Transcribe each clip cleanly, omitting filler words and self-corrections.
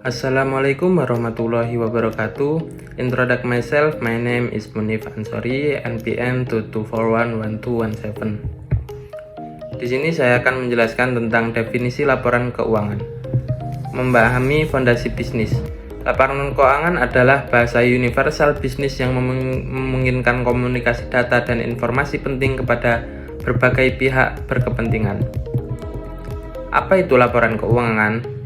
Assalamualaikum warahmatullahi wabarakatuh. Introduce myself, my name is Munif Ansori, NPM 22411217. Di sini saya akan menjelaskan tentang definisi laporan keuangan. Memahami fondasi bisnis. Laporan keuangan adalah bahasa universal bisnis yang memungkinkan komunikasi data dan informasi penting kepada berbagai pihak berkepentingan. Apa itu laporan keuangan?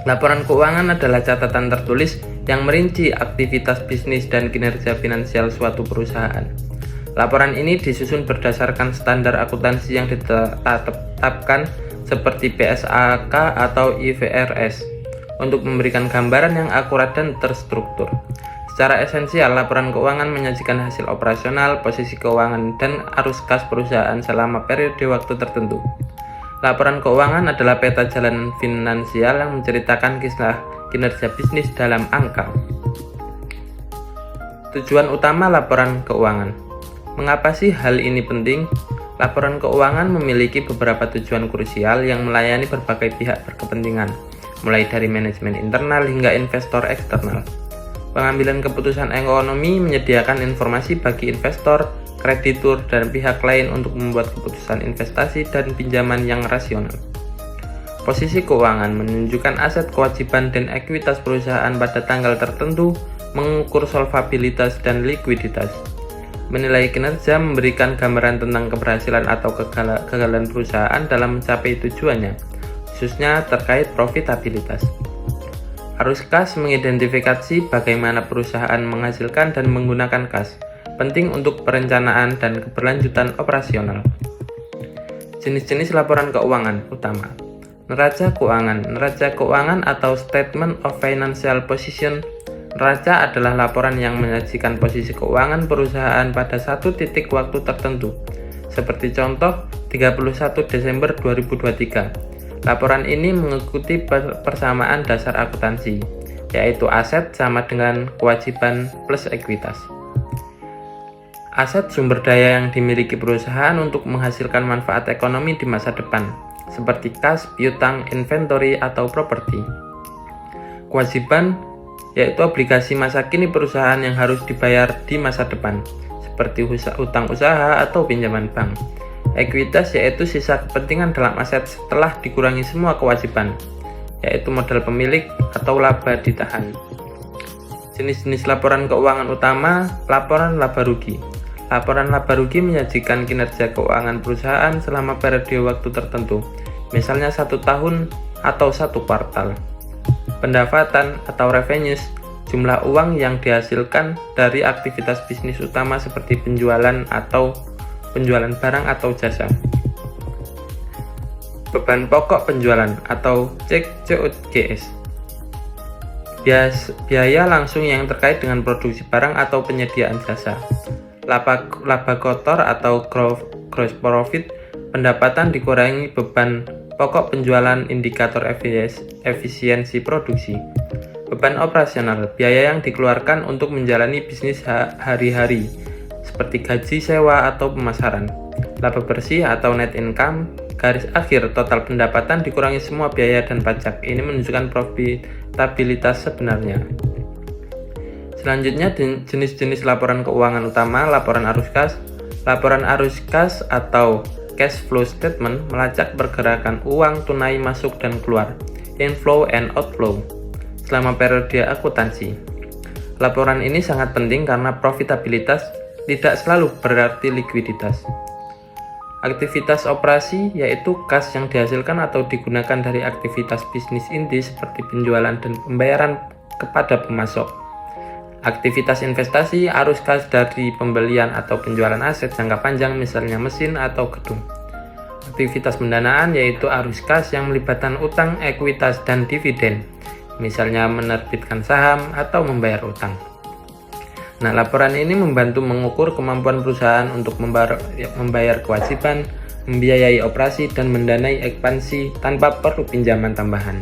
Laporan keuangan adalah catatan tertulis yang merinci aktivitas bisnis dan kinerja finansial suatu perusahaan. Laporan ini disusun berdasarkan standar akuntansi yang ditetapkan seperti BSAK atau IFRS untuk memberikan gambaran yang akurat dan terstruktur. Secara esensial, laporan keuangan menyajikan hasil operasional, posisi keuangan, dan arus kas perusahaan selama periode waktu tertentu. Laporan keuangan adalah peta jalan finansial yang menceritakan kisah kinerja bisnis dalam angka. Tujuan utama laporan keuangan. Mengapa sih hal ini penting? Laporan keuangan memiliki beberapa tujuan krusial yang melayani berbagai pihak berkepentingan, mulai dari manajemen internal hingga investor eksternal. Pengambilan keputusan ekonomi menyediakan informasi bagi investor, kreditur, dan pihak lain untuk membuat keputusan investasi dan pinjaman yang rasional. Posisi keuangan menunjukkan aset, kewajiban, dan ekuitas perusahaan pada tanggal tertentu, mengukur solvabilitas dan likuiditas. Menilai kinerja memberikan gambaran tentang keberhasilan atau kegagalan perusahaan dalam mencapai tujuannya, khususnya terkait profitabilitas. Arus kas mengidentifikasi bagaimana perusahaan menghasilkan dan menggunakan kas, penting untuk perencanaan dan keberlanjutan operasional. Jenis-jenis laporan keuangan utama. Neraca keuangan. Neraca keuangan atau Statement of Financial Position. Neraca adalah laporan yang menyajikan posisi keuangan perusahaan pada satu titik waktu tertentu. Seperti contoh, 31 Desember 2023. Laporan ini mengikuti persamaan dasar akuntansi, yaitu aset sama dengan kewajiban plus ekuitas. Aset sumber daya yang dimiliki perusahaan untuk menghasilkan manfaat ekonomi di masa depan, seperti kas, piutang, inventory, atau properti. Kewajiban yaitu obligasi masa kini perusahaan yang harus dibayar di masa depan, seperti utang usaha atau pinjaman bank. Ekuitas yaitu sisa kepentingan dalam aset setelah dikurangi semua kewajiban, yaitu modal pemilik atau laba ditahan. Jenis-jenis laporan keuangan utama. Laporan laba rugi. Laporan laba rugi menyajikan kinerja keuangan perusahaan selama periode waktu tertentu, misalnya 1 tahun atau 1 kuartal. Pendapatan atau revenues, jumlah uang yang dihasilkan dari aktivitas bisnis utama seperti penjualan barang atau jasa. Beban pokok penjualan atau COGS. Biaya langsung yang terkait dengan produksi barang atau penyediaan jasa. Laba kotor atau gross profit, pendapatan dikurangi beban pokok penjualan, indikator efisiensi produksi. Beban operasional, biaya yang dikeluarkan untuk menjalani bisnis hari-hari, seperti gaji, sewa, atau pemasaran. Laba bersih atau net income, garis akhir total pendapatan dikurangi semua biaya dan pajak. Ini menunjukkan profitabilitas sebenarnya. Selanjutnya, jenis-jenis laporan keuangan utama. Laporan arus kas. Laporan arus kas atau cash flow statement melacak pergerakan uang tunai masuk dan keluar, inflow and outflow, selama periode akuntansi. Laporan ini sangat penting karena profitabilitas tidak selalu berarti likuiditas. Aktivitas operasi yaitu kas yang dihasilkan atau digunakan dari aktivitas bisnis inti seperti penjualan dan pembayaran kepada pemasok. Aktivitas investasi, arus kas dari pembelian atau penjualan aset jangka panjang, misalnya mesin atau gedung. Aktivitas pendanaan yaitu arus kas yang melibatkan utang, ekuitas, dan dividen, misalnya menerbitkan saham atau membayar utang. Nah, laporan ini membantu mengukur kemampuan perusahaan untuk membayar kewajiban, membiayai operasi, dan mendanai ekspansi tanpa perlu pinjaman tambahan.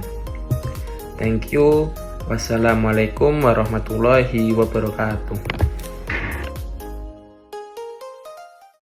Thank you. Wassalamualaikum warahmatullahi wabarakatuh.